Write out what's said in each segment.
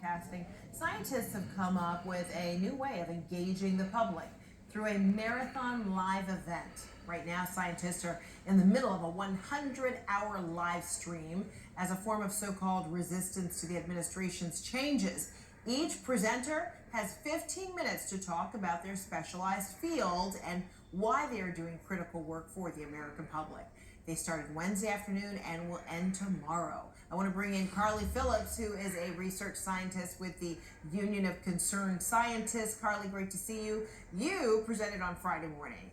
forecasting, scientists have come up with a new way of engaging the public through a marathon live event. Right now, scientists are in the middle of a 100-hour live stream as a form of so-called resistance to the administration's changes. Each presenter has 15 minutes to talk about their specialized field and why they are doing critical work for the American public. They started Wednesday afternoon and will end tomorrow. I want to bring in Carly Phillips, who is a research scientist with the Union of Concerned Scientists. Carly, great to see you. You presented on Friday morning.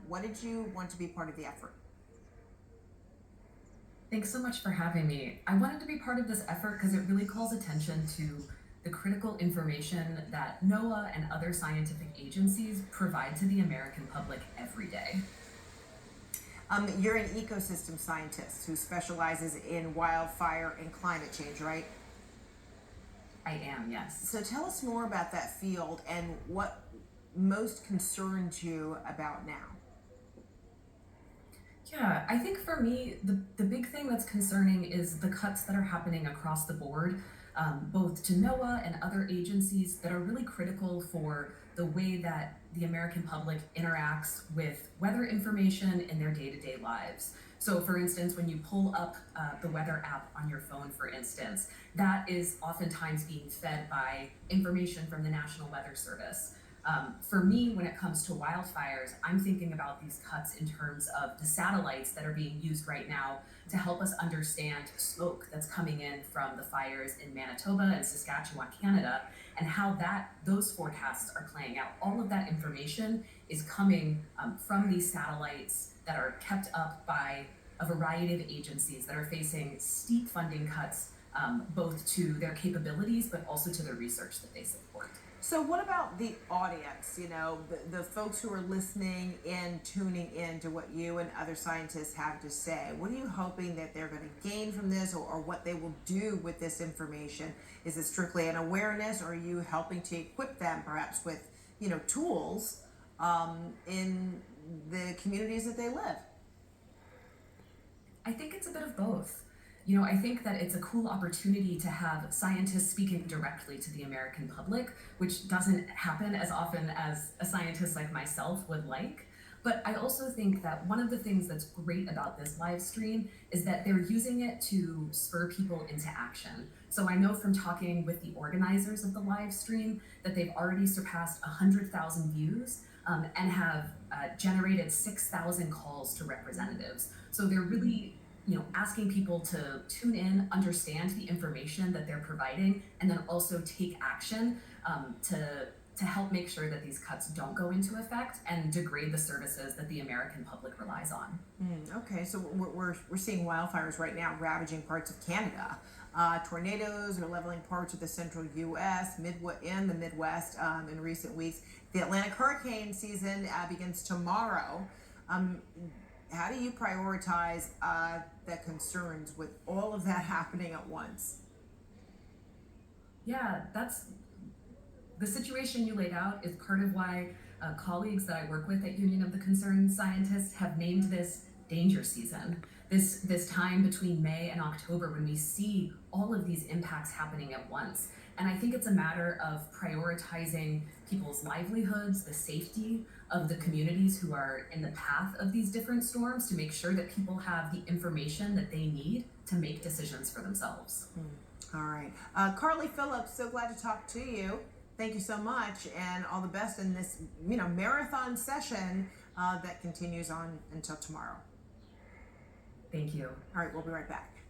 What did you want to be part of the effort? Thanks so much for having me. I wanted to be part of this effort because it really calls attention to the critical information that NOAA and other scientific agencies provide to the American public every day. You're an ecosystem scientist who specializes in wildfire and climate change, right? I am, yes. So tell us more about that field and what most concerns you about now. Yeah, I think for me, the big thing that's concerning is the cuts that are happening across the board, both to NOAA and other agencies that are really critical for the way that the American public interacts with weather information in their day-to-day lives. So for instance, when you pull up the weather app on your phone, for instance, that is oftentimes being fed by information from the National Weather Service. For me, when it comes to wildfires, I'm thinking about these cuts in terms of the satellites that are being used right now to help us understand smoke that's coming in from the fires in Manitoba and Saskatchewan, Canada, and how those forecasts are playing out. All of that information is coming from these satellites that are kept up by a variety of agencies that are facing steep funding cuts, both to their capabilities, but also to the research that they support. So what about the audience, the folks who are listening in, tuning in to what you and other scientists have to say? What are you hoping that they're going to gain from this, or what they will do with this information? Is it strictly an awareness, or are you helping to equip them perhaps with, tools in the communities that they live? I think it's a bit of both. I think that it's a cool opportunity to have scientists speaking directly to the American public, which doesn't happen as often as a scientist like myself would like. But I also think that one of the things that's great about this live stream is that they're using it to spur people into action. So I know from talking with the organizers of the live stream that they've already surpassed 100,000 views and have generated 6,000 calls to representatives. So they're really asking people to tune in, understand the information that they're providing, and then also take action to help make sure that these cuts don't go into effect and degrade the services that the American public relies on. Okay, so we're seeing wildfires right now ravaging parts of Canada. Tornadoes are leveling parts of the central U.S., and the Midwest in recent weeks. The Atlantic hurricane season begins tomorrow. How do you prioritize the concerns with all of that happening at once? Yeah, that's the situation you laid out is part of why colleagues that I work with at Union of the Concerned Scientists have named this danger season. This time between May and October when we see all of these impacts happening at once. And I think it's a matter of prioritizing people's livelihoods, the safety of the communities who are in the path of these different storms, to make sure that people have the information that they need to make decisions for themselves. All right. Carly Phillips, so glad to talk to you. Thank you so much, and all the best in this marathon session that continues on until tomorrow. Thank you. All right, we'll be right back.